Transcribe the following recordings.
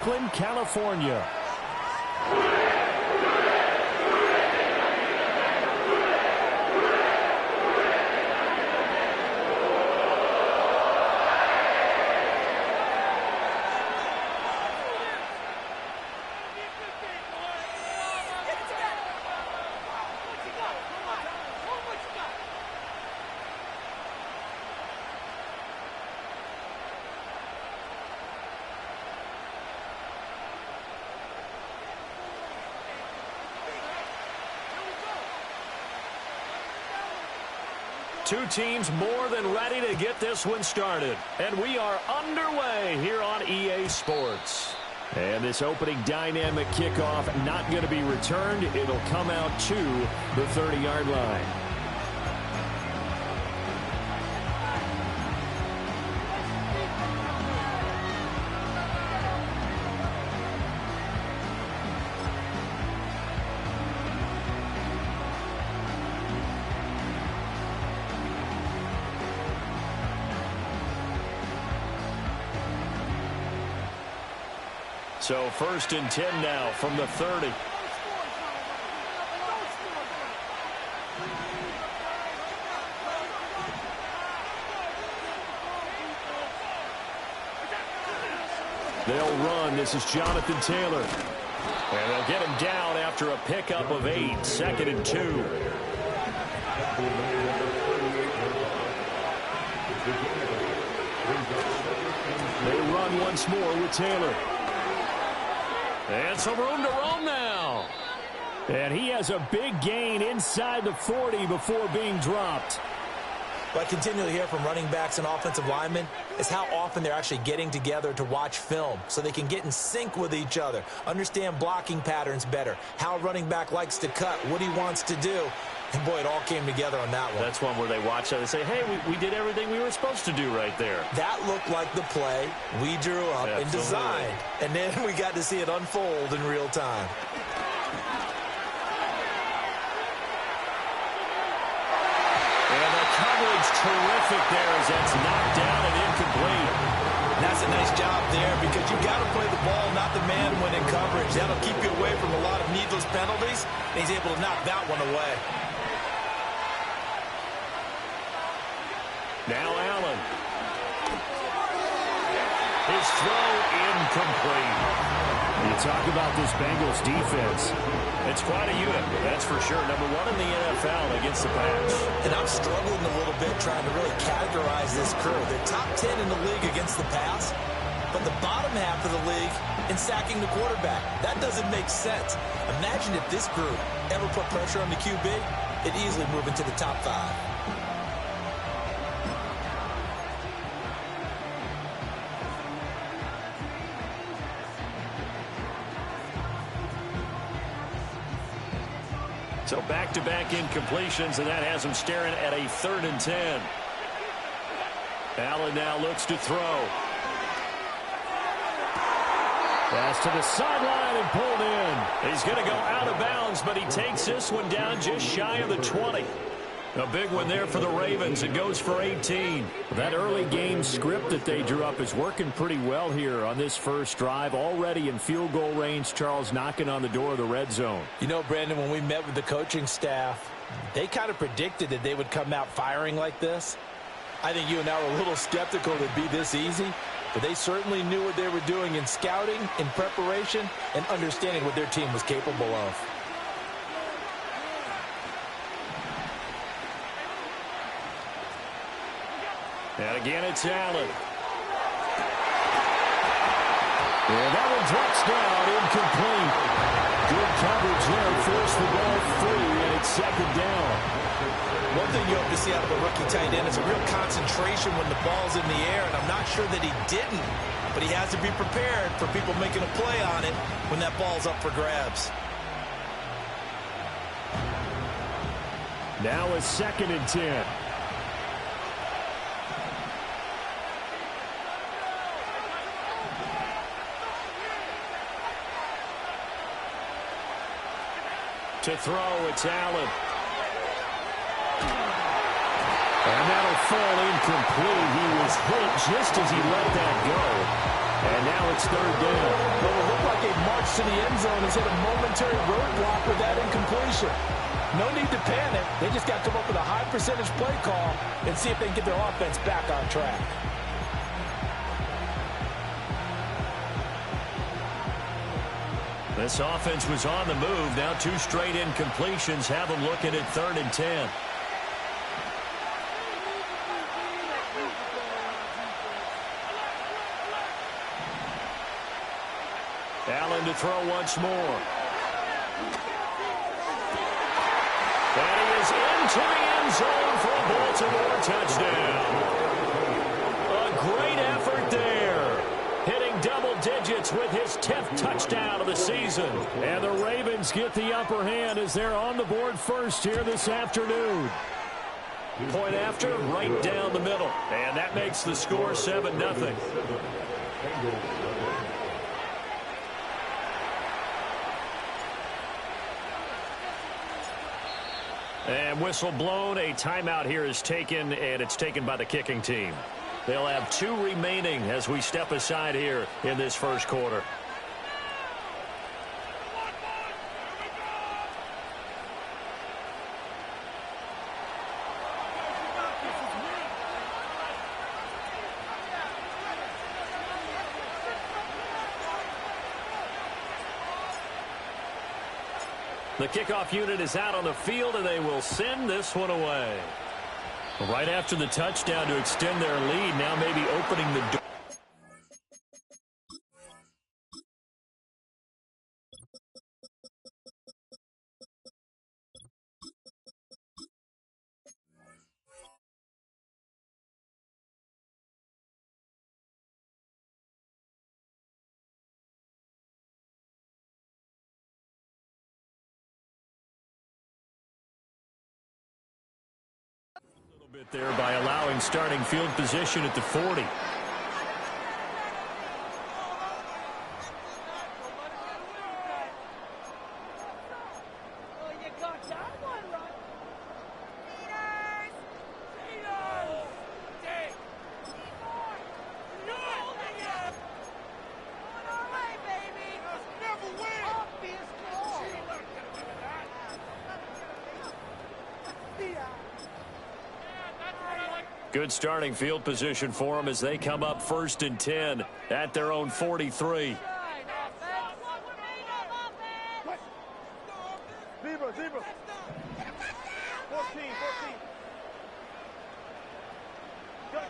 California. Two teams more than ready to get this one started. And we are underway here on EA Sports. And this opening dynamic kickoff not going to be returned. It'll come out to the 30-yard line. So 1st and 10 now from the 30. They'll run. This is Jonathan Taylor. And they'll get him down after a pickup of 8. 2nd and 2. They run once more with Taylor. And some room to roam now. And he has a big gain inside the 40 before being dropped. What I continually hear from running backs and offensive linemen is how often they're actually getting together to watch film so they can get in sync with each other, understand blocking patterns better, how a running back likes to cut, what he wants to do. And, boy, it all came together on that one. That's one where they watch that and say, hey, we did everything we were supposed to do right there. That looked like the play we drew up and designed. And then we got to see it unfold in real time. And the coverage terrific there as that's knocked down and incomplete. That's a nice job there because you got to play the ball, not the man when in coverage. That'll keep you away from a lot of needless penalties. And he's able to knock that one away. Now Allen. His throw incomplete. You talk about this Bengals defense. It's quite a unit, that's for sure. Number 1 in the NFL against the pass. And I'm struggling a little bit trying to really categorize this crew. They're top 10 in the league against the pass, but the bottom half of the league in sacking the quarterback. That doesn't make sense. Imagine if this group ever put pressure on the QB, it'd easily move into the top 5. So back-to-back incompletions, and that has him staring at a 3rd and 10. Allen now looks to throw. Pass to the sideline and pulled in. He's going to go out of bounds, but he takes this one down just shy of the 20. A big one there for the Ravens. It goes for 18. That early game script that they drew up is working pretty well here on this first drive. Already in field goal range, Charles knocking on the door of the red zone. You know, Brandon, when we met with the coaching staff, they kind of predicted that they would come out firing like this. I think you and I were a little skeptical it'd be this easy, but they certainly knew what they were doing in scouting, in preparation, and understanding what their team was capable of. And again, it's Allen. And that one drops down, incomplete. Good coverage there, forced the ball free, and it's 2nd down. One thing you hope to see out of a rookie tight end is a real concentration when the ball's in the air, and I'm not sure that he didn't, but he has to be prepared for people making a play on it when that ball's up for grabs. Now a 2nd and 10. To throw, it's Allen. And that'll fall incomplete. He was hit just as he let that go. And now it's third down. Well, it looked like a march to the end zone has hit a momentary roadblock with that incompletion. No need to panic. They just got to come up with a high percentage play call and see if they can get their offense back on track. This offense was on the move. Now 2 straight incompletions have them looking at 3rd and 10. Allen to throw once more. And he is into the end zone for a Baltimore touchdown. A great effort there. Hitting double digits with his 10th touchdown of the season. And the Ravens get the upper hand as they're on the board first here this afternoon. Point after, right down the middle. And that makes the score 7-0. And whistle blown. A timeout here is taken, and it's taken by the kicking team. They'll have 2 remaining as we step aside here in this first quarter. The kickoff unit is out on the field, and they will send this one away. Right after the touchdown to extend their lead, now maybe opening the door. Bit there by allowing starting field position at the 40. Good starting field position for them as they come up 1st and 10 at their own 43. Zebra. 14. Go.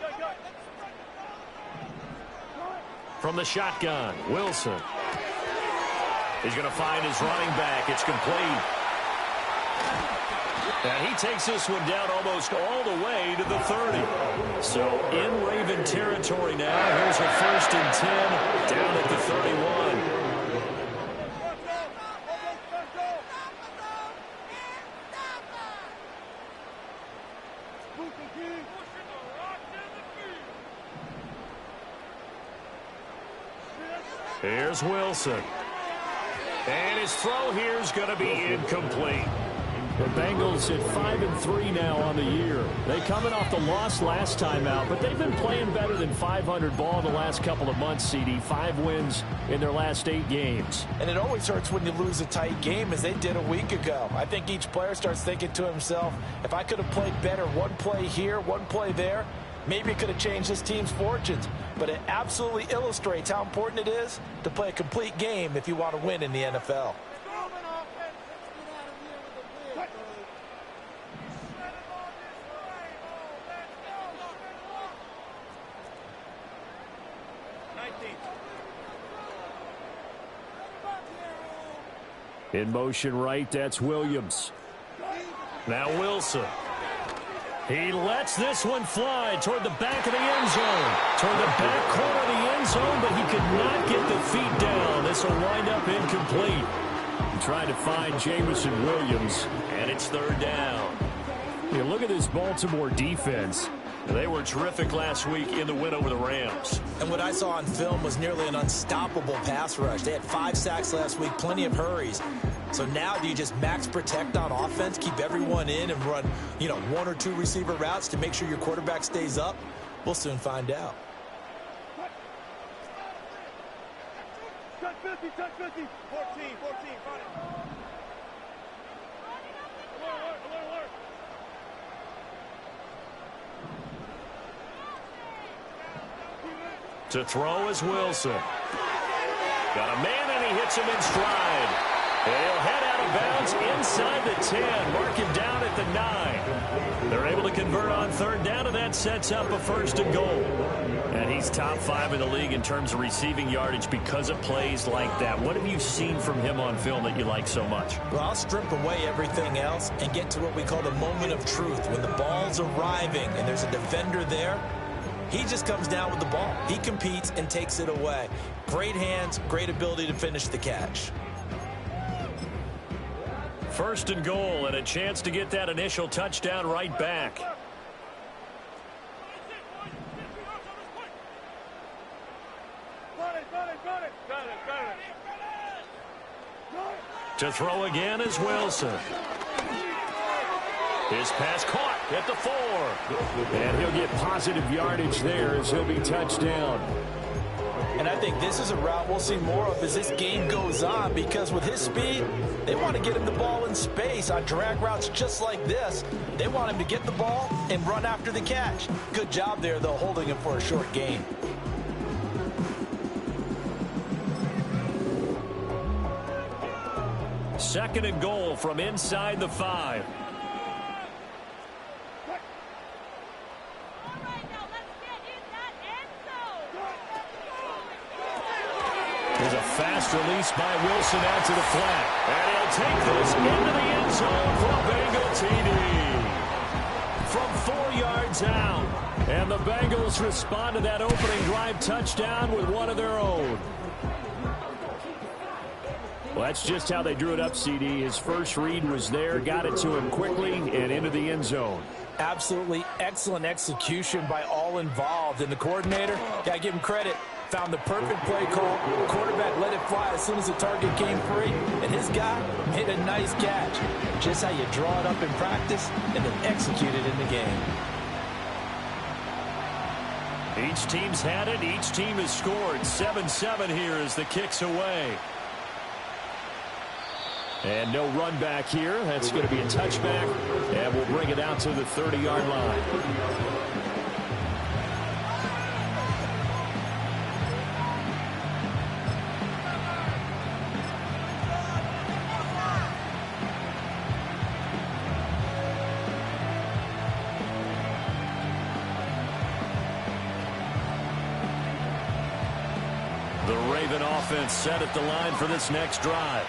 From the shotgun, Wilson. He's going to find his running back. It's complete. And he takes this one down almost all the way to the 30. So in Raven territory now. Here's a 1st and 10 down at the 31. Here's Wilson. And his throw here is going to be incomplete. The Bengals at 5-3 now on the year. They coming off the loss last time out, but they've been playing better than 500 ball the last couple of months, CD. 5 wins in their last 8 games. And it always hurts when you lose a tight game, as they did a week ago. I think each player starts thinking to himself, if I could have played better one play here, one play there, maybe it could have changed this team's fortunes. But it absolutely illustrates how important it is to play a complete game if you want to win in the NFL. In motion right, that's Williams. Now Wilson. He lets this one fly toward the back of the end zone. Toward the back corner of the end zone, but he could not get the feet down. This will wind up incomplete. Trying to find Jamison Williams, and it's 3rd down. You look at this Baltimore defense. They were terrific last week in the win over the Rams. And what I saw on film was nearly an unstoppable pass rush. They had 5 sacks last week, plenty of hurries. So now do you just max protect on offense, keep everyone in and run, 1 or 2 receiver routes to make sure your quarterback stays up? We'll soon find out. touch 50. 14, 14, got it. Alert. To throw is Wilson. Got a man, and he hits him in stride. And he'll head out of bounds inside the 10. Mark him down at the 9. They're able to convert on third down, and that sets up a 1st and goal. And he's top 5 in the league in terms of receiving yardage because of plays like that. What have you seen from him on film that you like so much? Well, I'll strip away everything else and get to what we call the moment of truth. When the ball's arriving and there's a defender there, he just comes down with the ball. He competes and takes it away. Great hands, great ability to finish the catch. 1st and goal, and a chance to get that initial touchdown right back. To throw again is Wilson. His pass caught at the 4. And he'll get positive yardage there as he'll be touched down. And I think this is a route we'll see more of as this game goes on, because with his speed, they want to get him the ball in space on drag routes just like this. They want him to get the ball and run after the catch. Good job there, though, holding him for a short gain. Second and goal from inside the 5. There's a fast release by Wilson out to the flat. And he'll take this into the end zone for a Bengal TD. From 4 yards out. And the Bengals respond to that opening drive touchdown with one of their own. Well, that's just how they drew it up, CD. His first read was there, got it to him quickly, and into the end zone. Absolutely excellent execution by all involved. And the coordinator, got to give him credit, found the perfect play call. The quarterback let it fly as soon as the target came free, and his guy made a nice catch. Just how you draw it up in practice and then execute it in the game. Each team's had it. Each team has scored. 7-7 here as the kick's away. And no run back here. That's going to be a touchback. And we'll bring it out to the 30-yard line. The Raven offense set at the line for this next drive.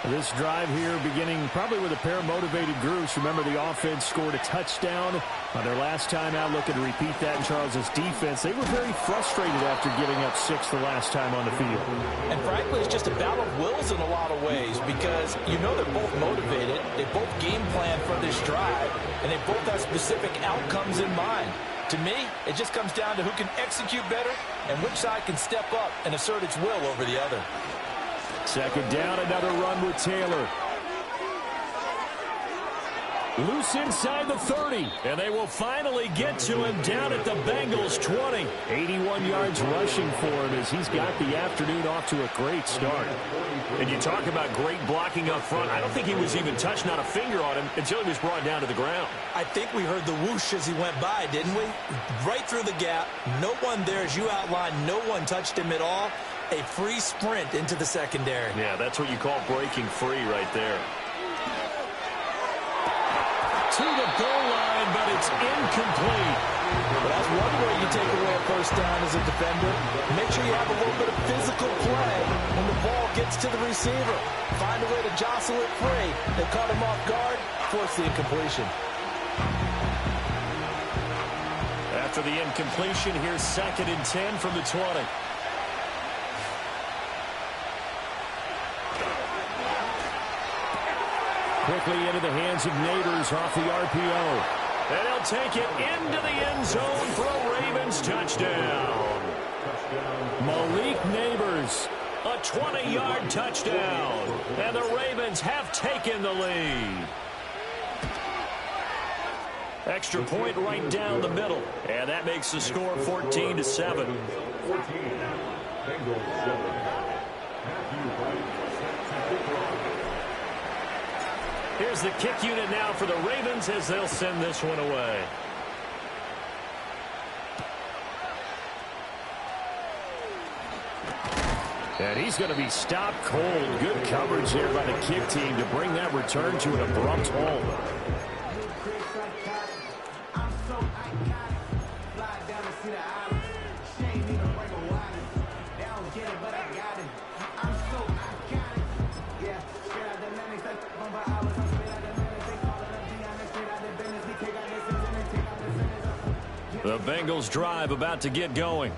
This drive here beginning probably with a pair of motivated groups. Remember, the offense scored a touchdown on their last time out. Looking to repeat that in Charles's defense. They were very frustrated after giving up 6 the last time on the field. And frankly, it's just a battle of wills in a lot of ways, because you know they're both motivated. They both game plan for this drive, and they both have specific outcomes in mind. To me, it just comes down to who can execute better and which side can step up and assert its will over the other. Second down, another run with Taylor. Loose inside the 30, and they will finally get to him down at the Bengals 20. 81 yards rushing for him as he's got the afternoon off to a great start. And you talk about great blocking up front. I don't think he was even touched, not a finger on him, until he was brought down to the ground. I think we heard the whoosh as he went by, didn't we? Right through the gap. No one there, as you outlined. No one touched him at all. A free sprint into the secondary. Yeah, that's what you call breaking free right there. To the goal line, but it's incomplete. Well, that's one way you take away a first down as a defender. Make sure you have a little bit of physical play when the ball gets to the receiver. Find a way to jostle it free. They caught him off guard, force the incompletion. After the incompletion, here's 2nd and 10 from the 20. Quickly into the hands of Neighbors off the RPO. And he'll take it into the end zone for a Ravens touchdown. Malik Neighbors, a 20-yard touchdown. And the Ravens have taken the lead. Extra point right down the middle. And that makes the score 14-7. Here's the kick unit now for the Ravens as they'll send this one away. And he's going to be stopped cold. Good coverage there by the kick team to bring that return to an abrupt halt. The Bengals drive about to get going.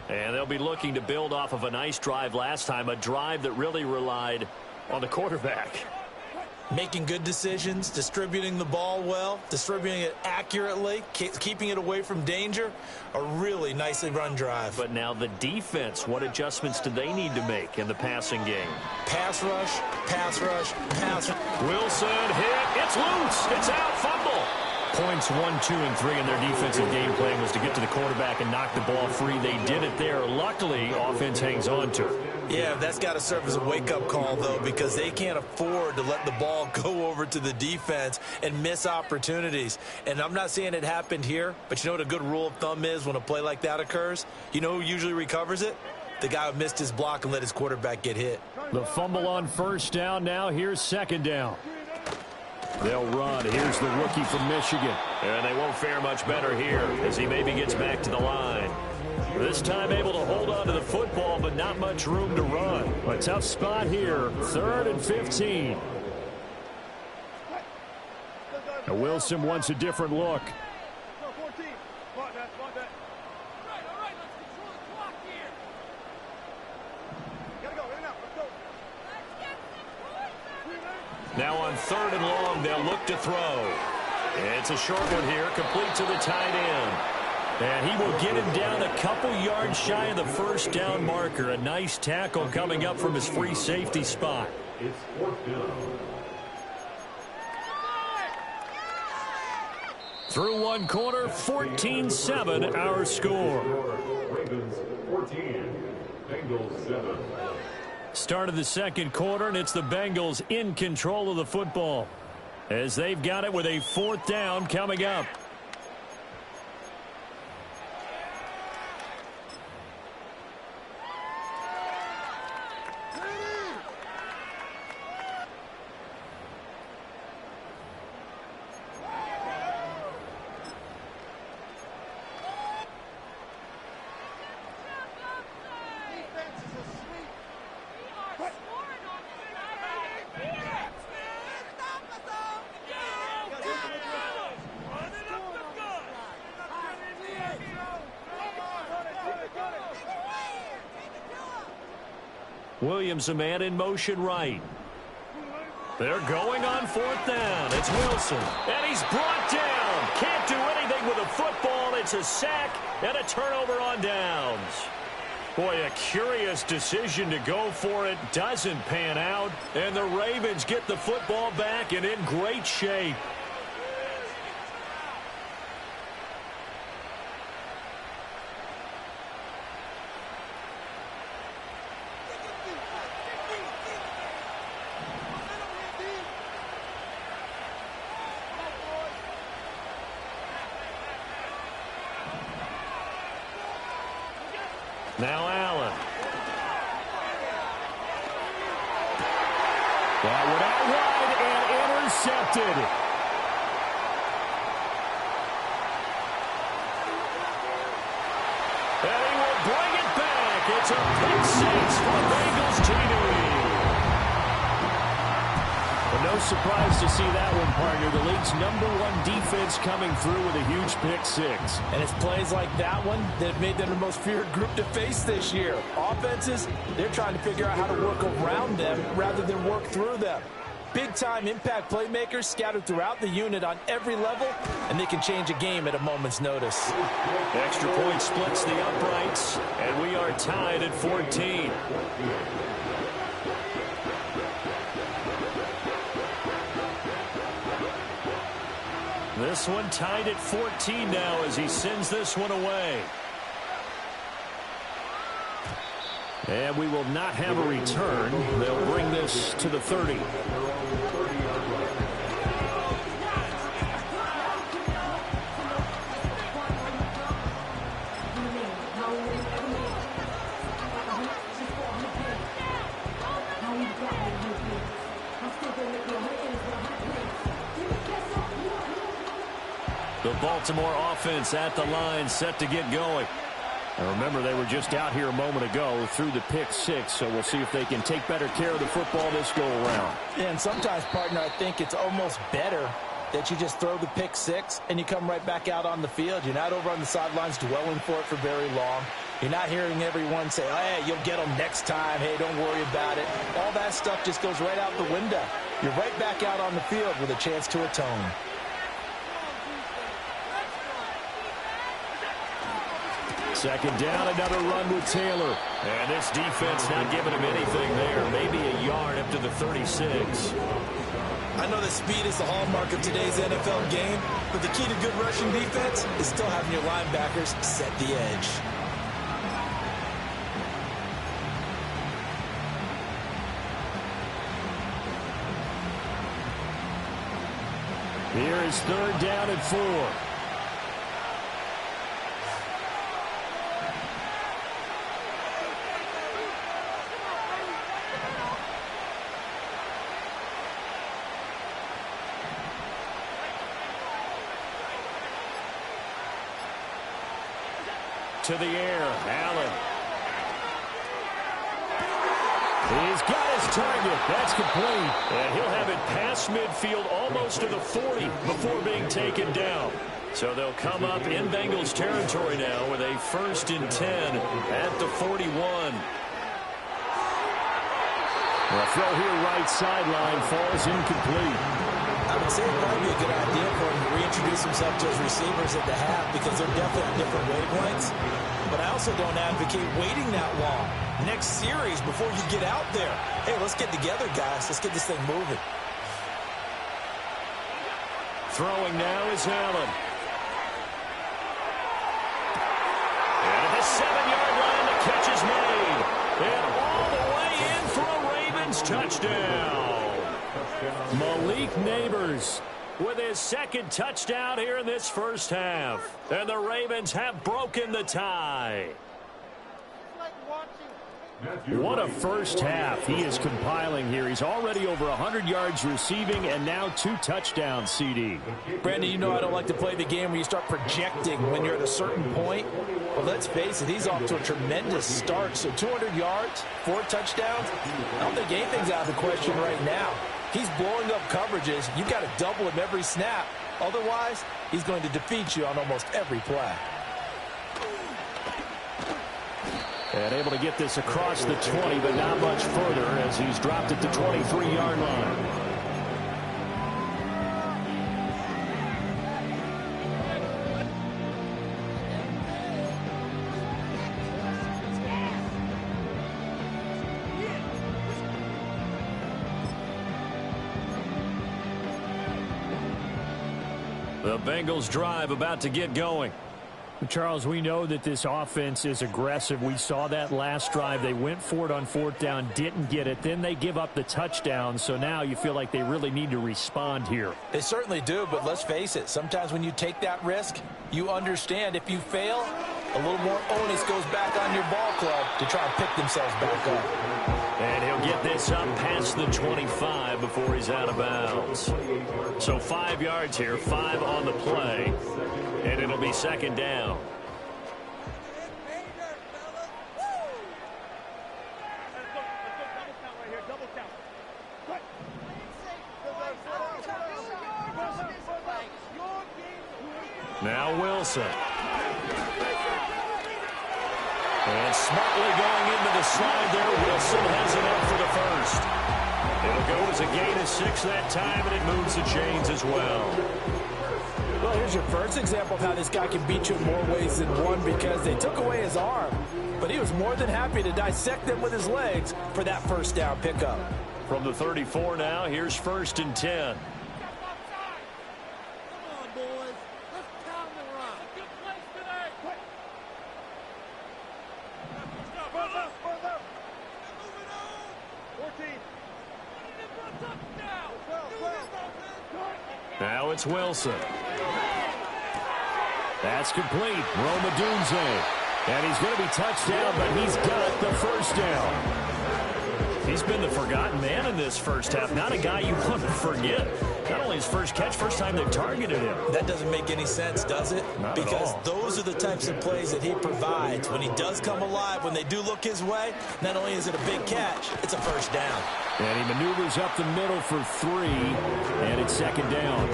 And they'll be looking to build off of a nice drive last time, a drive that really relied on the quarterback. Making good decisions, distributing the ball well, distributing it accurately, keeping it away from danger. A really nicely run drive. But now the defense, what adjustments do they need to make in the passing game? Pass rush, pass rush, pass rush. Wilson hit. It's loose. It's out. Fumble. Points 1, 2, and 3 in their defensive game plan was to get to the quarterback and knock the ball free. They did it there. Luckily, offense hangs on to it. Yeah, that's got to serve as a wake-up call, though, because they can't afford to let the ball go over to the defense and miss opportunities. And I'm not saying it happened here, but you know what a good rule of thumb is when a play like that occurs? You know who usually recovers it? The guy who missed his block and let his quarterback get hit. The fumble on first down now. Here's second down. They'll run. Here's the rookie from Michigan. And they won't fare much better here as he maybe gets back to the line. This time able to hold on to the football, but not much room to run. A tough spot here. 3rd and 15. Now Wilson wants a different look. Now on 3rd and long, they'll look to throw. It's a short one here, complete to the tight end. And he will get him down a couple yards shy of the first down marker. A nice tackle coming up from his free safety spot. It's 4th down. Through one quarter, 14-7 our score. Ravens 14, Bengals 7. Start of the second quarter, and it's the Bengals in control of the football as they've got it with a 4th down coming up. Williams, a man in motion right. They're going on 4th down. It's Wilson. And he's brought down. Can't do anything with a football. It's a sack and a turnover on downs. Boy, a curious decision to go for it. Doesn't pan out. And the Ravens get the football back and in great shape. Now Allen. That one out wide and intercepted. And he will bring it back. It's a pick six for the Bengals team. But no surprise to see that one, partner. The league's #1 defense coming through with a huge pick six. And it's plays like that one that have made them the most feared group to face this year. Offenses, they're trying to figure out how to work around them rather than work through them. Big-time impact playmakers scattered throughout the unit on every level, and they can change a game at a moment's notice. Extra point splits the uprights, and we are tied at 14. This one tied at 14 now as he sends this one away. And we will not have a return. They'll bring this to the 30. The Baltimore offense at the line, set to get going. And remember, they were just out here a moment ago through the pick six, so we'll see if they can take better care of the football this go-around. Yeah, and sometimes, partner, I think it's almost better that you just throw the pick six and you come right back out on the field. You're not over on the sidelines dwelling for it for very long. You're not hearing everyone say, oh, hey, you'll get them next time. Hey, don't worry about it. All that stuff just goes right out the window. You're right back out on the field with a chance to atone. Second down, another run with Taylor. And this defense not giving him anything there. Maybe a yard up to the 36. I know that speed is the hallmark of today's NFL game, but the key to good rushing defense is still having your linebackers set the edge. Here is third down and 4. To the air, Allen. He's got his target. That's complete. And he'll have it past midfield almost to the 40 before being taken down. So they'll come up in Bengals territory now with a 1st and 10 at the 41. The throw here right sideline falls incomplete. I would say it might be a good idea for him to reintroduce himself to his receivers at the half because they're definitely on different wavelengths. But I also don't advocate waiting that long. Next series before you get out there. Hey, let's get together, guys. Let's get this thing moving. Throwing now is Allen. And at the 7-yard line, the catch is made. And all the way in for a Ravens touchdown. Malik Neighbors with his second touchdown here in this first half. And the Ravens have broken the tie. What a first half he is compiling here. He's already over 100 yards receiving and now 2 touchdowns, CD. Brandon, you know I don't like to play the game where you start projecting when you're at a certain point. But let's face it, he's off to a tremendous start. So 200 yards, 4 touchdowns. I don't think anything's out of the question right now. He's blowing up coverages. You've got to double him every snap. Otherwise, he's going to defeat you on almost every play. And able to get this across the 20, but not much further as he's dropped at the 23-yard line. The Bengals drive about to get going. Charles, we know that this offense is aggressive. We saw that last drive. They went for it on 4th down, didn't get it. Then they give up the touchdown. So now you feel like they really need to respond here. They certainly do, but let's face it. Sometimes when you take that risk, you understand if you fail, a little more onus goes back on your ball club to try and pick themselves back up. And he'll get this up past the 25 before he's out of bounds. So 5 yards here, 5 on the play. And it'll be second down. Now Wilson. And smartly going into the slide there, Wilson has it up for the first. It'll go as a gain of 6 that time, and it moves the chains as well. Well, here's your first example of how this guy can beat you in more ways than one because they took away his arm. But he was more than happy to dissect them with his legs for that first down pickup. From the 34 now, here's 1st and 10. Now it's Wilson. That's complete. Roma Dunze. And he's going to be touched down, but he's got the first down. He's been the forgotten man in this first half. Not a guy you want to forget. Not only his first catch, first time they've targeted him. That doesn't make any sense, does it? Not because at all. Those are the types of plays that he provides. When he does come alive, when they do look his way, not only is it a big catch, it's a first down. And he maneuvers up the middle for 3, and it's second down.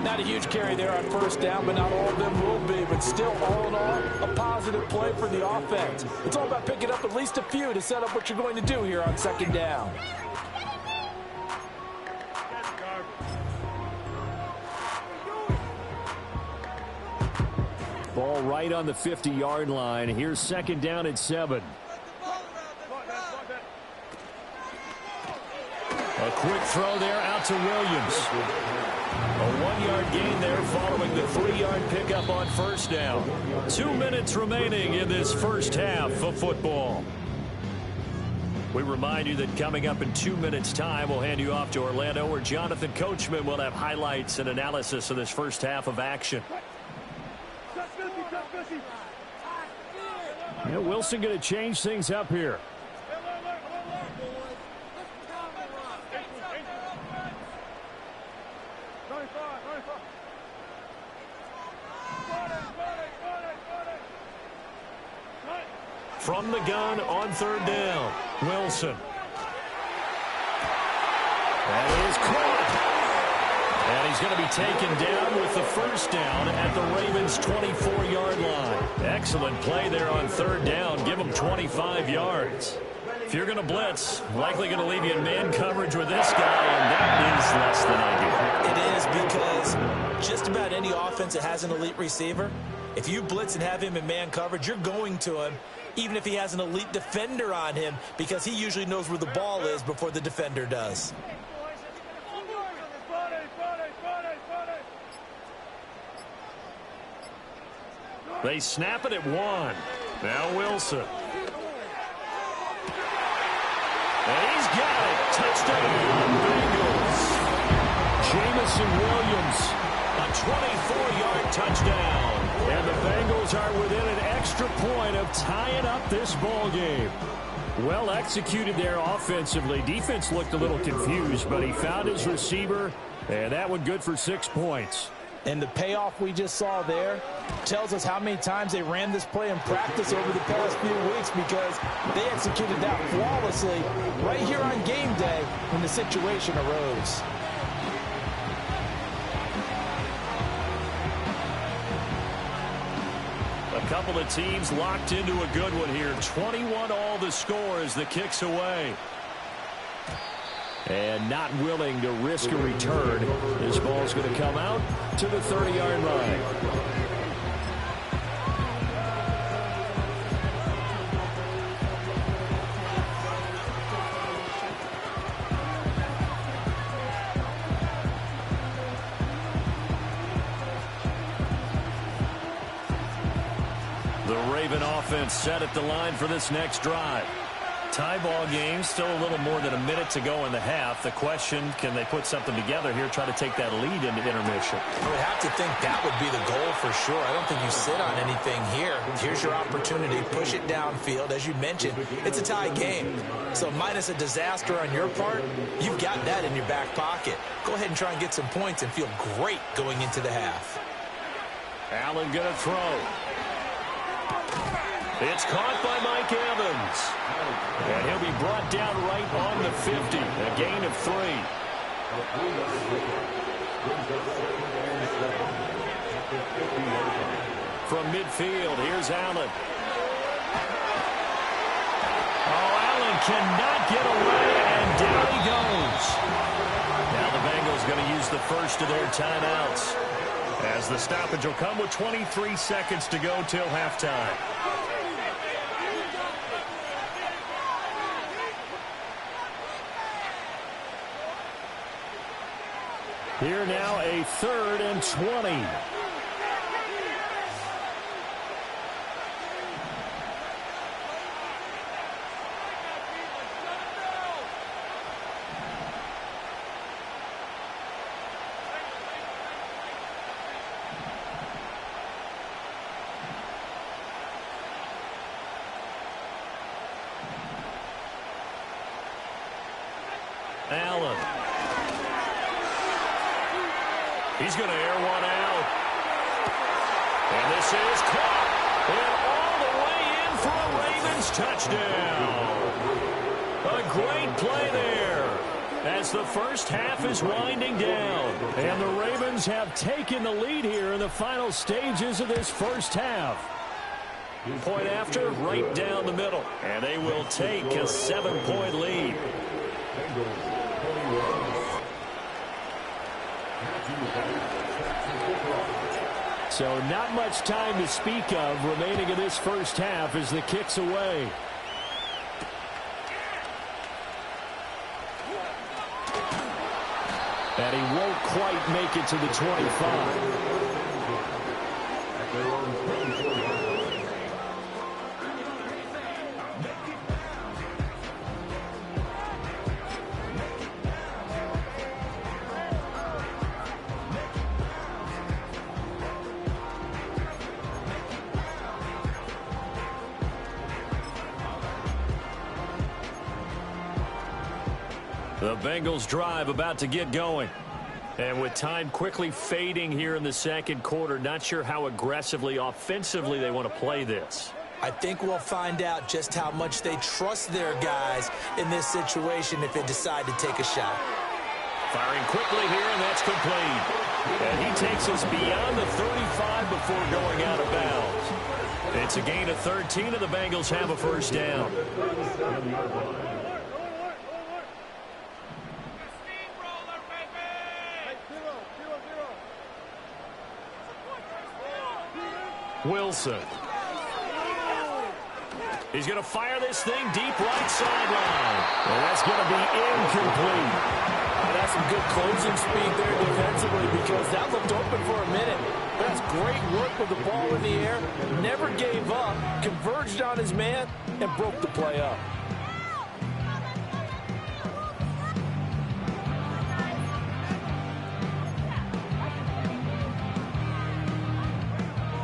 Not a huge carry there on first down, but not all of them will be. But still, all in all, a positive play for the offense. It's all about picking up at least a few to set up what you're going to do here on second down. Ball right on the 50-yard line. Here's second down at 7. A quick throw there out to Williams. A 1-yard gain there following the 3-yard pickup on first down. 2 minutes remaining in this first half of football. We remind you that coming up in 2 minutes' time, we'll hand you off to Orlando, where Jonathan Coachman will have highlights and analysis of this first half of action. Yeah, Wilson going to change things up here. From the gun on third down, Wilson. That is caught. And he's going to be taken down with the first down at the Ravens' 24-yard line. Excellent play there on third down. Give him 25 yards. If you're going to blitz, likely going to leave you in man coverage with this guy, and that is less than ideal. It is, because just about any offense that has an elite receiver, if you blitz and have him in man coverage, you're going to him, even if he has an elite defender on him, because he usually knows where the ball is before the defender does. They snap it at 1. Now Wilson. And he's got it. Touchdown, Bengals. Jamison Williams. A 24-yard touchdown. And the Bengals are within an extra point of tying up this ball game. Well executed there offensively. Defense looked a little confused, but he found his receiver, and that one good for 6 points. And the payoff we just saw there tells us how many times they ran this play in practice over the past few weeks, because they executed that flawlessly right here on game day when the situation arose. A couple of teams locked into a good one here. 21 all the score as the kick's away. And not willing to risk a return. This ball's going to come out to the 30-yard line. The Raven offense set at the line for this next drive. Tie ball game, still a little more than a minute to go in the half. The question, can they put something together here, try to take that lead into intermission? I would have to think that would be the goal for sure. I don't think you sit on anything here. Here's your opportunity. Push it downfield. As you mentioned, it's a tie game. So minus a disaster on your part, you've got that in your back pocket. Go ahead and try and get some points and feel great going into the half. Allen going to throw. It's caught by Mike Evans. And he'll be brought down right on the 50. A gain of 3. From midfield, here's Allen. Oh, Allen cannot get away, and down he goes. Now the Bengals going to use the first of their timeouts, as the stoppage will come with 23 seconds to go till halftime. Here now, a 3rd and 20. Allen. He's going to air one out. And this is caught. And all the way in for a Ravens touchdown. A great play there as the first half is winding down. And the Ravens have taken the lead here in the final stages of this first half. Point after, right down the middle. And they will take a 7-point lead. So not much time to speak of remaining in this first half as the kick's away. And he won't quite make it to the 25. The Bengals drive about to get going. And with time quickly fading here in the second quarter, not sure how aggressively, offensively they want to play this. I think we'll find out just how much they trust their guys in this situation if they decide to take a shot. Firing quickly here, and that's complete. And he takes us beyond the 35 before going out of bounds. It's a gain of 13, and the Bengals have a first down. Wilson. He's going to fire this thing deep right sideline. And that's going to be incomplete. That's some good closing speed there defensively because that looked open for a minute. That's great work with the ball in the air. Never gave up, converged on his man, and broke the play up.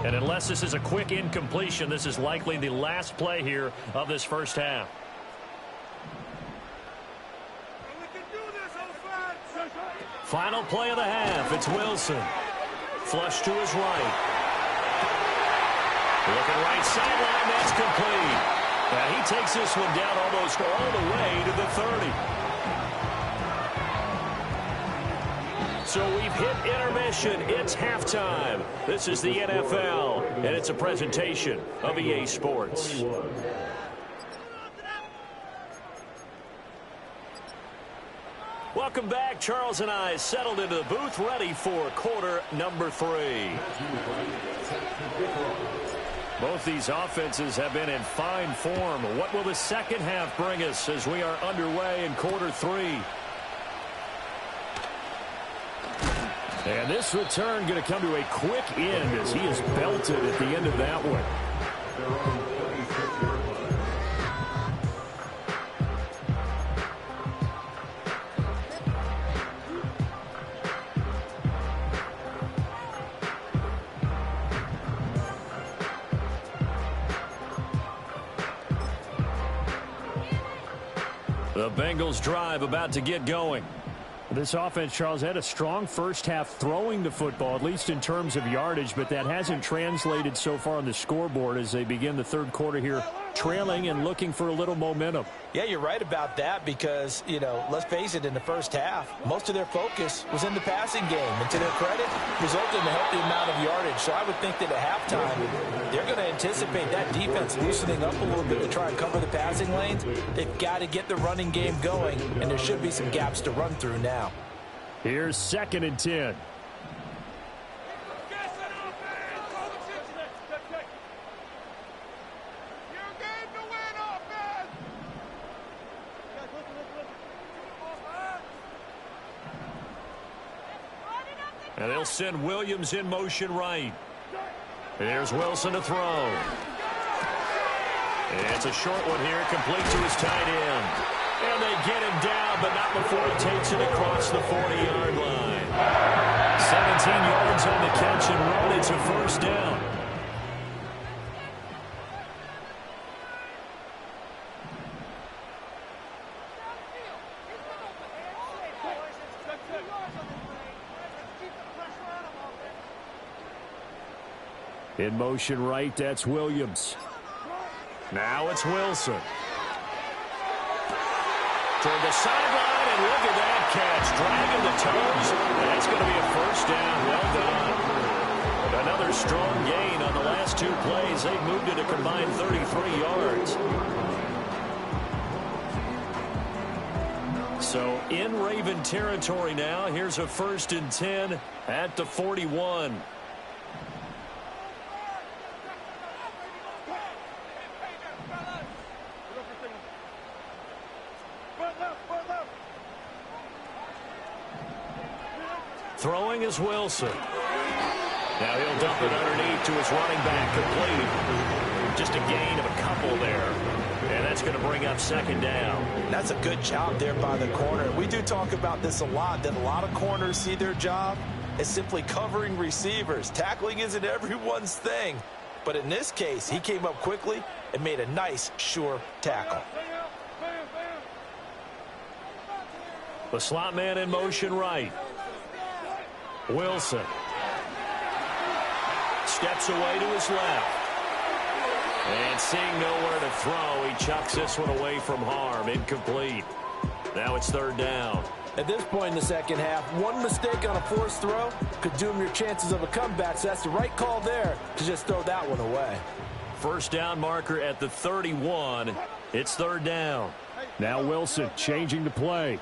And unless this is a quick incompletion, this is likely the last play here of this first half. Final play of the half. It's Wilson. Flush to his right. Looking right sideline. That's complete. Now he takes this one down almost all the way to the 30. So we've hit intermission. It's halftime. This is the NFL, and it's a presentation of EA Sports. Welcome back. Charles and I settled into the booth, ready for quarter number 3. Both these offenses have been in fine form. What will the second half bring us as we are underway in quarter 3? And this return going to come to a quick end as he is belted at the end of that one. The Bengals drive about to get going. This offense, Charles, had a strong first half throwing the football, at least in terms of yardage, but that hasn't translated so far on the scoreboard as they begin the third quarter here, trailing and looking for a little momentum. Yeah, you're right about that because, you know, let's face it, in the first half, most of their focus was in the passing game. And to their credit, resulted in a healthy amount of yardage. So I would think that at halftime, they're going to anticipate that defense loosening up a little bit to try and cover the passing lanes. They've got to get the running game going, and there should be some gaps to run through now. Here's 2nd and 10. And they'll send Williams in motion right. There's Wilson to throw. It's a short one here, complete to his tight end. And they get him down, but not before he takes it across the 40-yard line. 17 yards on the catch and run. It's a first down. In motion right, that's Williams. Now it's Wilson. Toward the sideline, and look at that catch. Dragging the toes. That's going to be a first down. Well done. Another strong gain on the last two plays. They've moved it a combined 33 yards. So in Raven territory now. Here's a 1st and 10 at the 41. Throwing is Wilson. Now he'll dump it underneath to his running back, complete. Just a gain of a couple there. And that's going to bring up 2nd down. That's a good job there by the corner. We do talk about this a lot, that a lot of corners see their job as simply covering receivers. Tackling isn't everyone's thing. But in this case, he came up quickly and made a nice, sure tackle. The slot man in motion right. Wilson steps away to his left. And seeing nowhere to throw, he chucks this one away from harm. Incomplete. Now it's 3rd down. At this point in the second half, one mistake on a forced throw could doom your chances of a comeback. So that's the right call there to just throw that one away. First down marker at the 31. It's 3rd down. Now Wilson changing the play.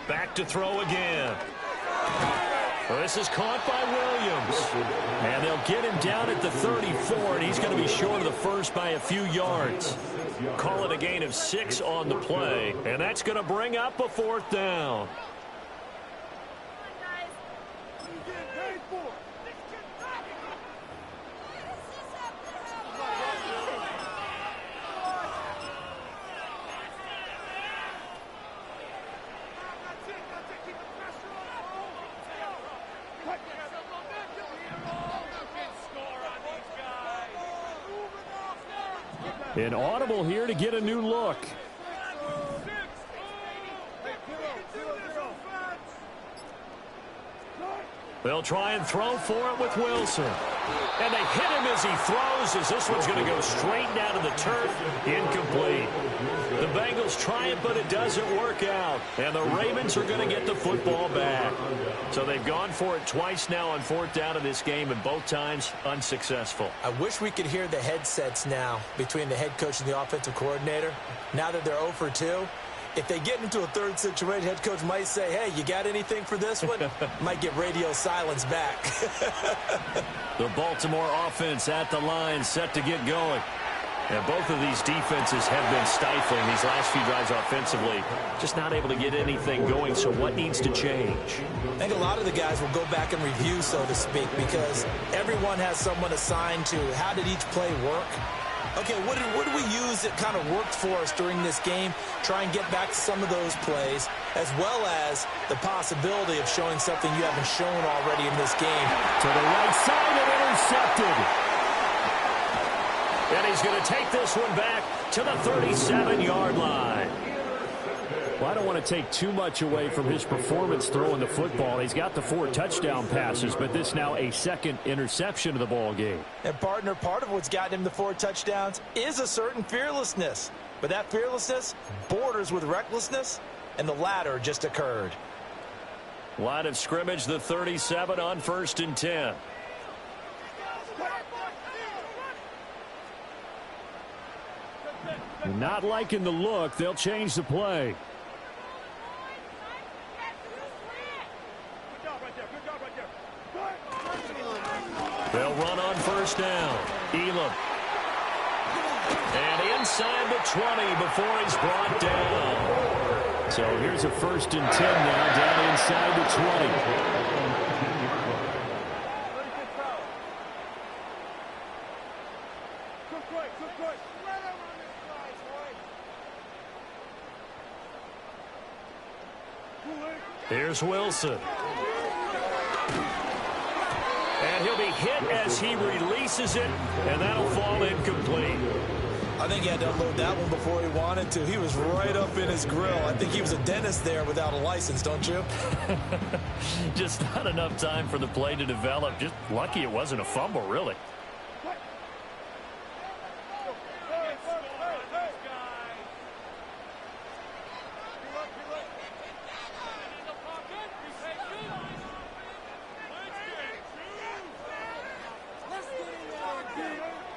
Back to throw again. Well, this is caught by Williams. And they'll get him down at the 34, and he's going to be short of the first by a few yards. Call it a gain of 6 on the play, and that's going to bring up a 4th down. An audible here to get a new look. They'll try and throw for it with Wilson. And they hit him as he throws, as this one's going to go straight down to the turf. Incomplete. The Bengals try it, but it doesn't work out. And the Ravens are going to get the football back. So they've gone for it twice now on 4th down in this game, and both times unsuccessful. I wish we could hear the headsets now between the head coach and the offensive coordinator. Now that they're 0 for 2. If they get into a third situation, head coach might say, hey, you got anything for this one? Might get radio silence back. The Baltimore offense at the line, set to get going. And both of these defenses have been stifling these last few drives offensively. Just not able to get anything going, so what needs to change? I think a lot of the guys will go back and review, so to speak, because everyone has someone assigned to how did each play work. Okay, what did we use that kind of worked for us during this game? Try and get back to some of those plays, as well as the possibility of showing something you haven't shown already in this game. To the right side and intercepted. And he's going to take this one back to the 37-yard line. Well, I don't want to take too much away from his performance throwing the football. He's got the 4 touchdown passes, but this now a 2nd interception of the ball game. And, partner, part of what's gotten him the 4 touchdowns is a certain fearlessness. But that fearlessness borders with recklessness, and the latter just occurred. Line of scrimmage, the 37 on 1st and 10. Not liking the look. They'll change the play. They'll run on 1st down. Elam. And inside the 20 before he's brought down. So here's a 1st and 10 now, down inside the 20. Here's Wilson. And he'll be hit as he releases it, and that'll fall incomplete. I think he had to unload that one before he wanted to. He was right up in his grill. I think he was a dentist there without a license, don't you? Just not enough time for the play to develop. Just lucky it wasn't a fumble, really.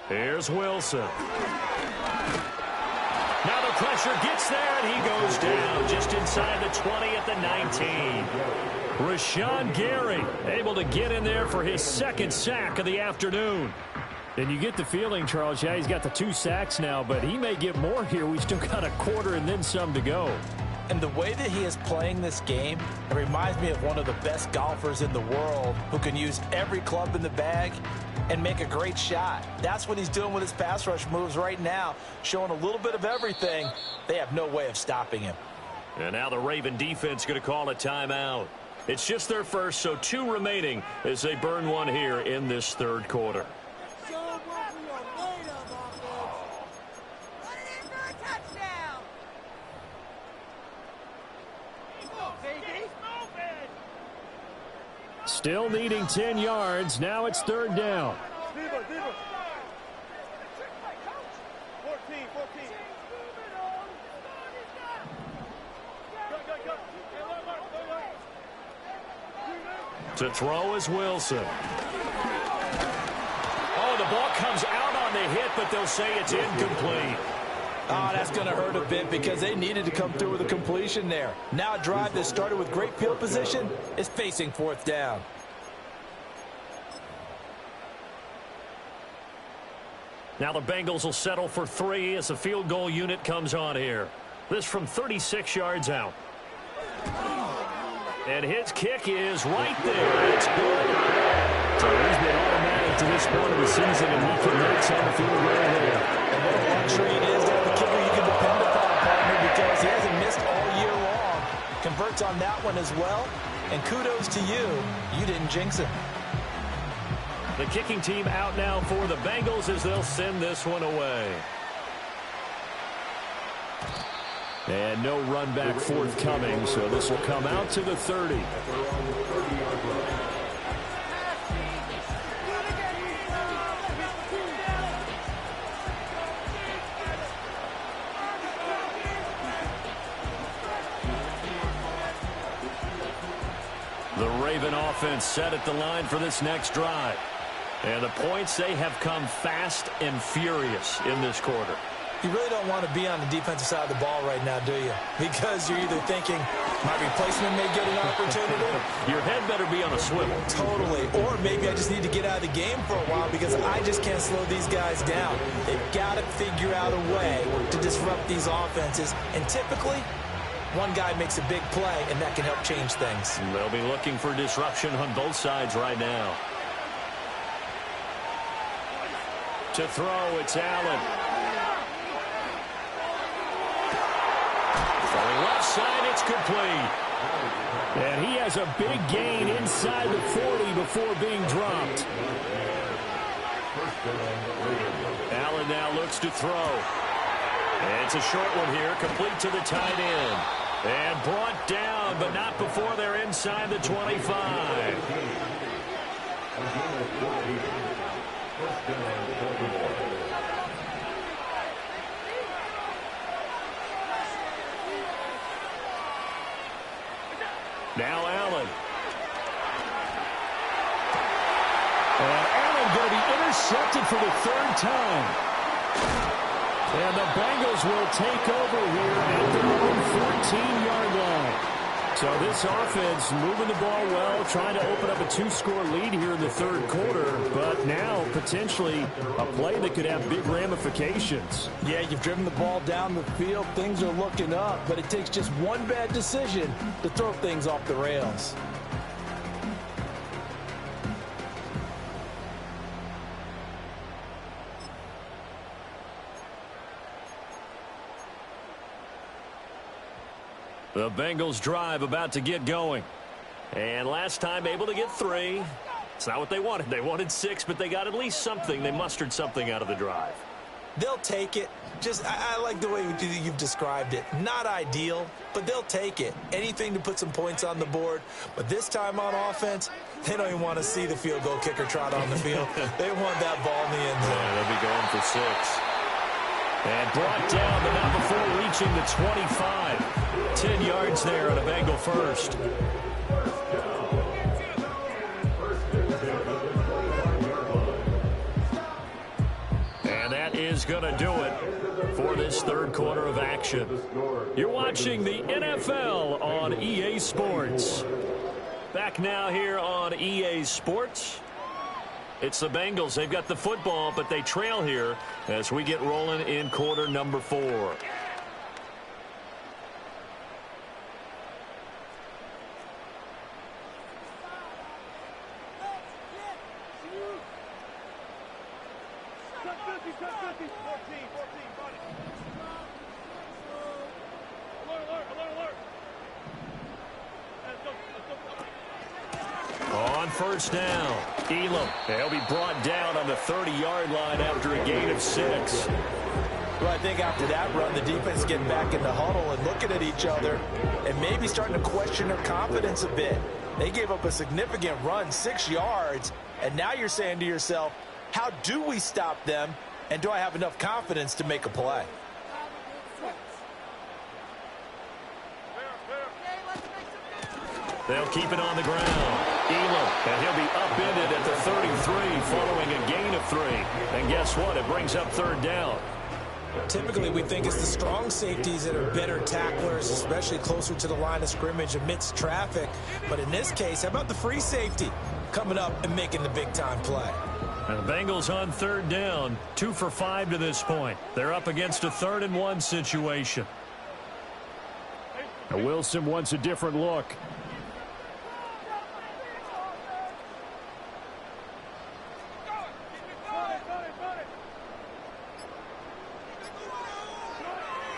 Here's Wilson. Now the pressure gets there, and he goes down just inside the 20 at the 19. Rashawn Gary able to get in there for his second sack of the afternoon. And you get the feeling, Charles, yeah, he's got the 2 sacks now, but he may get more here. We still got a quarter and then some to go. And the way that he is playing this game, it reminds me of one of the best golfers in the world who can use every club in the bag and make a great shot. That's what he's doing with his pass rush moves right now, showing a little bit of everything. They have no way of stopping him. And now the Raven defense going to call a timeout. It's just their first, so 2 remaining as they burn one here in this third quarter. Still needing 10 yards. Now it's third down. 14. To throw is Wilson. Oh, the ball comes out on the hit, but they'll say it's incomplete. Oh, that's going to hurt a bit because they needed to come through with a completion there. Now a drive that started with great field position is facing fourth down. Now the Bengals will settle for 3 as the field goal unit comes on here. This from 36 yards out. And his kick is right there. It's good. So he's been automatic to this point of the season, and he connects on the field goal there. And what a luxury it is to have a kicker you can depend upon, partner, because he hasn't missed all year long. Converts on that one as well. And kudos to you. You didn't jinx him. The kicking team out now for the Bengals as they'll send this one away. And no run back forthcoming, so this will come out to the 30. The Raven offense set at the line for this next drive. And the points, they have come fast and furious in this quarter. You really don't want to be on the defensive side of the ball right now, do you? Because you're either thinking, my replacement may get an opportunity. Your head better be on a swivel. Totally. Or maybe I just need to get out of the game for a while because I just can't slow these guys down. They've got to figure out a way to disrupt these offenses. And typically, one guy makes a big play, and that can help change things. They'll be looking for disruption on both sides right now. To throw, it's Allen. From left side, it's complete. And he has a big gain inside the 40 before being dropped. Allen now looks to throw. And it's a short one here, complete to the tight end. And brought down, but not before they're inside the 25. Now Allen. And Allen going to be intercepted for the 3rd time. And the Bengals will take over here at their own 14-yard line. So this offense moving the ball well, trying to open up a 2-score lead here in the 3rd quarter, but now potentially a play that could have big ramifications. Yeah, you've driven the ball down the field. Things are looking up, but it takes just one bad decision to throw things off the rails. The Bengals drive about to get going. And last time able to get 3. It's not what they wanted. They wanted 6, but they got at least something. They mustered something out of the drive. They'll take it. I like the way you've described it. Not ideal, but they'll take it. Anything to put some points on the board. But this time on offense, they don't even want to see the field goal kicker trot on the field. They want that ball in the end zone. Yeah, they'll be going for 6. And brought down, but not before reaching the 25. 10 yards there on a Bengal first. And that is going to do it for this third quarter of action. You're watching the NFL on EA Sports. Back now here on EA Sports. It's the Bengals. They've got the football, but they trail here as we get rolling in quarter number 4. On first down, Elam. They'll be brought down on the 30-yard line after a gain of 6. Well, I think after that run, the defense is getting back in the huddle and looking at each other and maybe starting to question their confidence a bit. They gave up a significant run, 6 yards, and now you're saying to yourself, how do we stop them, and do I have enough confidence to make a play? They'll keep it on the ground. Elam, and he'll be upended at the 33 following a gain of 3. And guess what? It brings up third down. Typically, we think it's the strong safeties that are better tacklers, especially closer to the line of scrimmage amidst traffic. But in this case, how about the free safety coming up and making the big-time play? And the Bengals on third down, 2 for 5 to this point. They're up against a 3rd and 1 situation. Now Wilson wants a different look.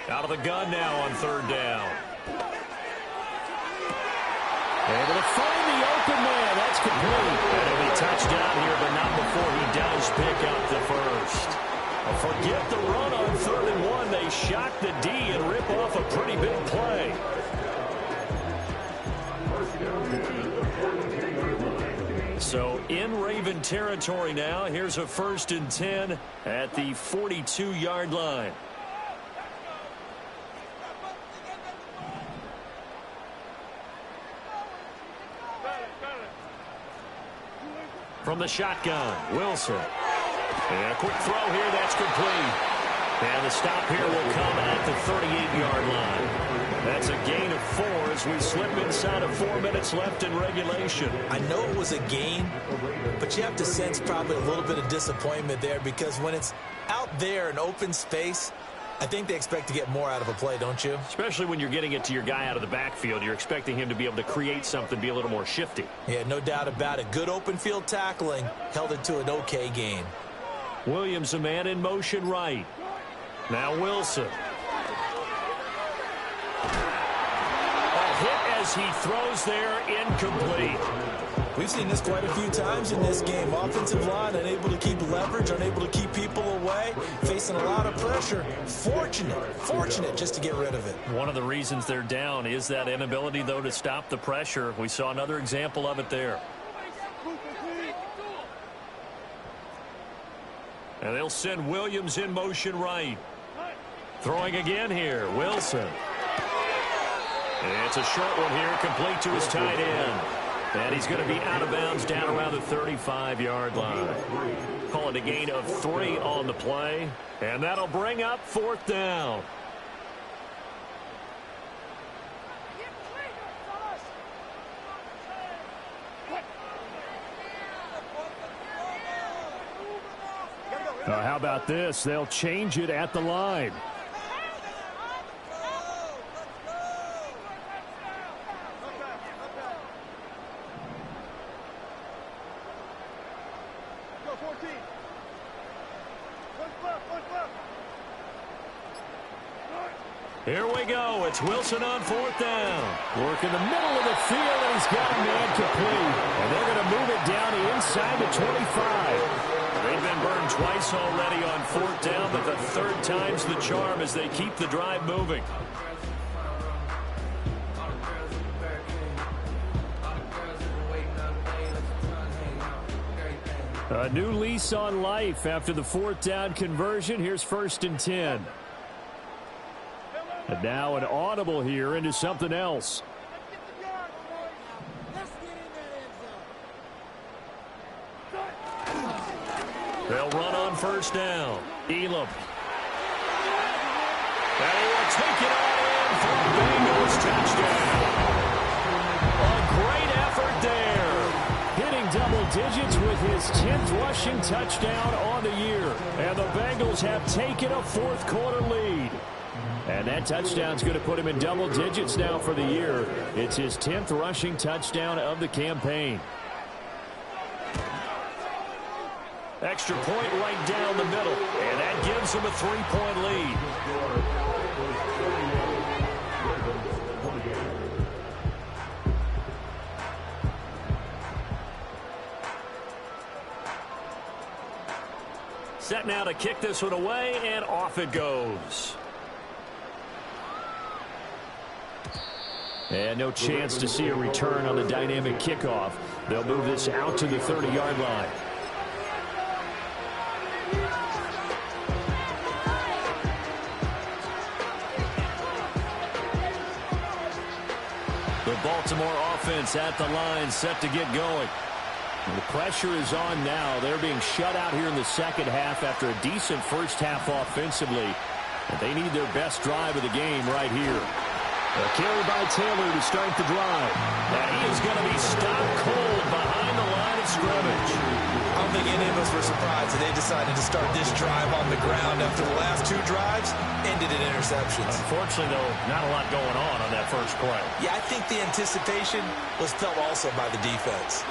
Out of the gun now on third down. Able to find the open man. That's complete. And he'll be touched down here, but not before he does pick up the first. Forget the run on 3rd and 1. They shock the D and rip off a pretty big play. So in Raven territory now. Here's a 1st and 10 at the 42-yard line. From the shotgun, Wilson. And a quick throw here, that's complete. And the stop here will come at the 38-yard line. That's a gain of 4 as we slip inside of 4 minutes left in regulation. I know it was a gain, but you have to sense probably a little bit of disappointment there because when it's out there in open space, I think they expect to get more out of a play, don't you? Especially when you're getting it to your guy out of the backfield. You're expecting him to be able to create something, be a little more shifty. Yeah, no doubt about it. Good open field tackling held it to an okay gain. Williams, a man in motion right. Now Wilson. A hit as he throws there, incomplete. We've seen this quite a few times in this game. Offensive line unable to keep leverage, unable to keep people away, facing a lot of pressure. Fortunate just to get rid of it. One of the reasons they're down is that inability, though, to stop the pressure. We saw another example of it there. And they'll send Williams in motion right. Throwing again here, Wilson. And it's a short one here, complete to his tight end. And he's going to be out of bounds down around the 35-yard line. Call it a gain of 3 on the play. And that'll bring up 4th down. How about this? They'll change it at the line. Here we go. It's Wilson on fourth down. Work in the middle of the field, and he's got a man complete. And they're going to move it down inside the 25. They've been burned twice already on fourth down, but the third time's the charm as they keep the drive moving. A new lease on life after the fourth down conversion. Here's 1st and 10. And now an audible here into something else. They'll run on first down. Elam. And he will take it all in for a Bengals touchdown. A great effort there. Hitting double digits with his 10th rushing touchdown on the year. And the Bengals have taken a fourth quarter lead. And that touchdown's going to put him in double digits now for the year. It's his 10th rushing touchdown of the campaign. Extra point right down the middle. And that gives him a 3-point lead. Set now to kick this one away, and off it goes. And no chance to see a return on the dynamic kickoff. They'll move this out to the 30-yard line. The Baltimore offense at the line, set to get going. And the pressure is on now. They're being shut out here in the second half after a decent first half offensively. And they need their best drive of the game right here. A carry by Taylor to start the drive. And he is going to be stopped cold behind the line of scrimmage. I don't think any of us were surprised that they decided to start this drive on the ground after the last two drives ended in interceptions. Unfortunately, though, not a lot going on that first play. Yeah, I think the anticipation was felt also by the defense.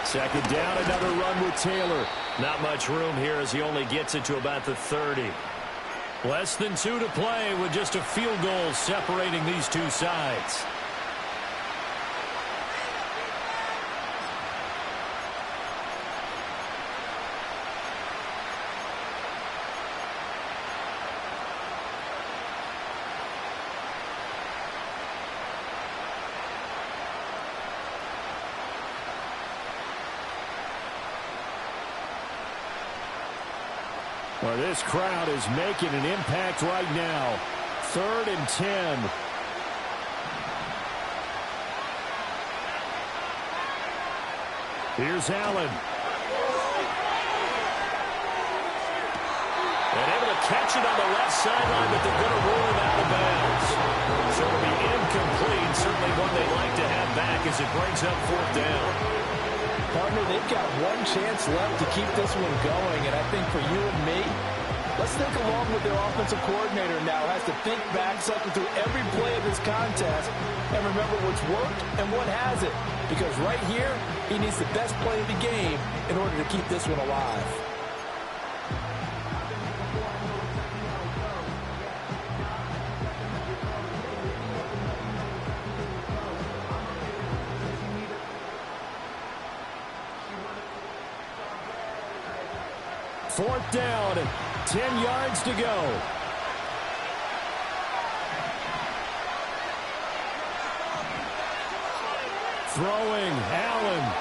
Second down, another run with Taylor. Not much room here as he only gets it to about the 30. Less than 2 to play with just a field goal separating these two sides. Well, this crowd is making an impact right now. 3rd and 10. Here's Allen. And able to catch it on the left sideline, but they're going to rule him out of bounds. So it'll be incomplete. Certainly one they'd like to have back as it brings up fourth down. Partner, they've got one chance left to keep this one going, and I think for you and me, let's think along with their offensive coordinator now has to think back, cycle through every play of this contest, and remember what's worked and what hasn't. Because right here, he needs the best play of the game in order to keep this one alive. Fourth down, 10 yards to go. Throwing, Allen.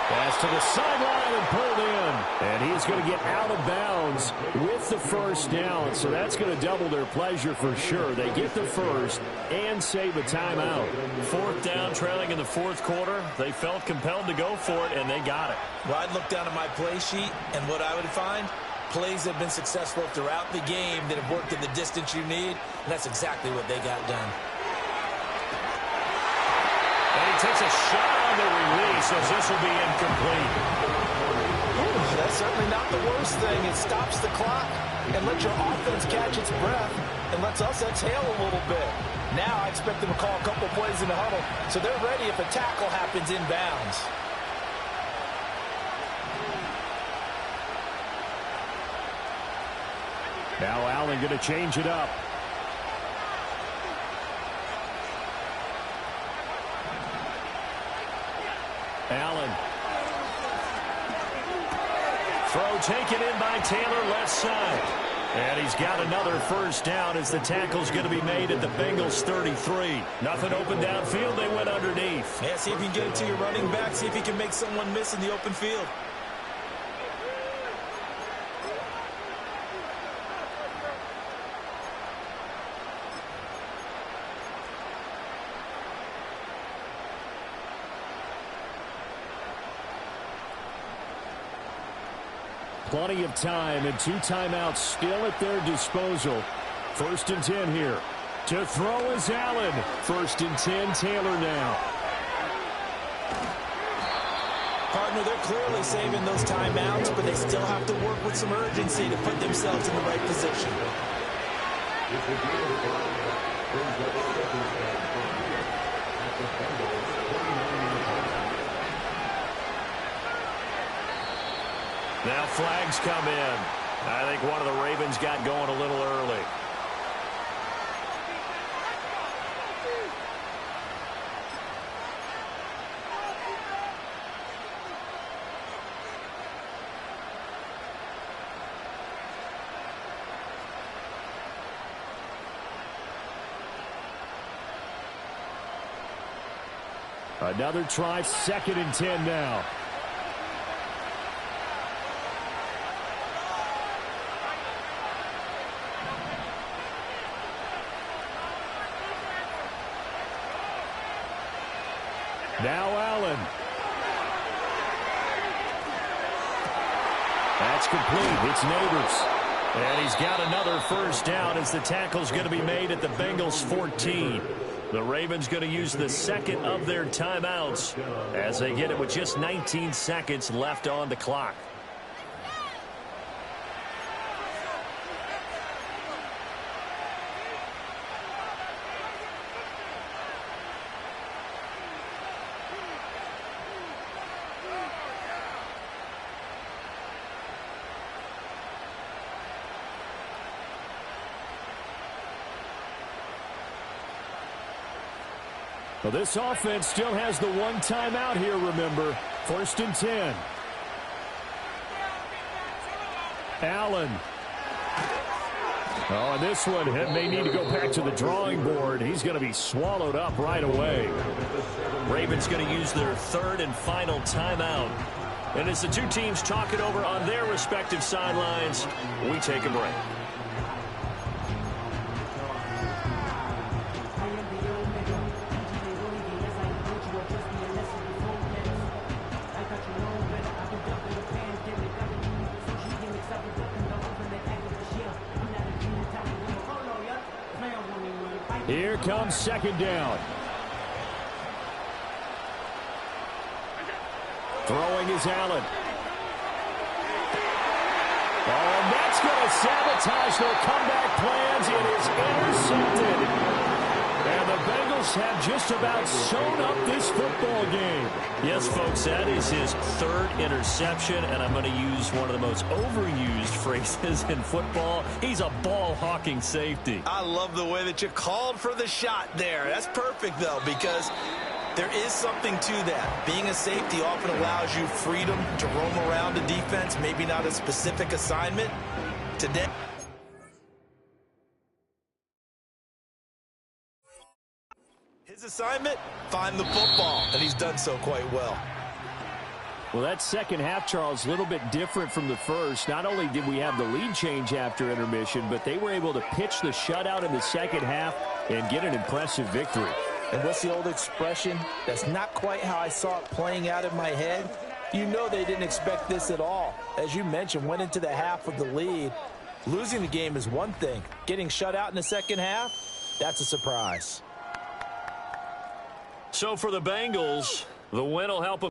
Pass to the sideline and pulled in. And he's going to get out of bounds with the first down. So that's going to double their pleasure for sure. They get the first and save a timeout. Fourth down, trailing in the fourth quarter. They felt compelled to go for it, and they got it. Well, I'd look down at my play sheet, and what I would find, plays that have been successful throughout the game that have worked in the distance you need, and that's exactly what they got done. And he takes a shot on the release as this will be incomplete. Ooh, that's certainly not the worst thing. It stops the clock and lets your offense catch its breath and lets us exhale a little bit. Now I expect them to call a couple plays in the huddle, so they're ready if a tackle happens inbounds. Now Allen going to change it up. Allen. Throw taken in by Taylor, left side. And he's got another first down as the tackle's going to be made at the Bengals 33. Nothing open downfield. They went underneath. Yeah, see if you can get it to your running back. See if you can make someone miss in the open field. Plenty of time and 2 timeouts still at their disposal. 1st and 10 here. To throw is Allen. 1st and 10, Taylor now. Partner, they're clearly saving those timeouts, but they still have to work with some urgency to put themselves in the right position. Now flags come in. I think one of the Ravens got going a little early. Another try, 2nd and 10 now. Now Allen. That's complete. It's Nobs. And he's got another first down as the tackle's going to be made at the Bengals 14. The Ravens going to use the 2nd of their timeouts as they get it with just 19 seconds left on the clock. Well, this offense still has the 1 timeout here, remember. 1st and 10. Allen. Oh, and this one may need to go back to the drawing board. He's going to be swallowed up right away. Ravens going to use their 3rd and final timeout. And as the 2 teams talk it over on their respective sidelines, we take a break. Here comes 2nd down. Throwing is Allen. Oh, and that's going to sabotage their comeback plans. It is intercepted. And the Bengals have just about sewn up this football game. Yes, folks, that is his 3rd interception, and I'm going to use one of the most overused phrases in football. He's a ball-hawking safety. I love the way that you called for the shot there. That's perfect, though, because there is something to that. Being a safety often allows you freedom to roam around a defense, maybe not a specific assignment. Today, his assignment, find the football, and he's done so quite well. Well, that second half, Charles, a little bit different from the first. Not only did we have the lead change after intermission, but they were able to pitch the shutout in the second half and get an impressive victory. And what's the old expression? That's not quite how I saw it playing out in my head. You know they didn't expect this at all. As you mentioned, went into the half with the lead. Losing the game is one thing. Getting shut out in the second half, that's a surprise. So for the Bengals, the win will help them.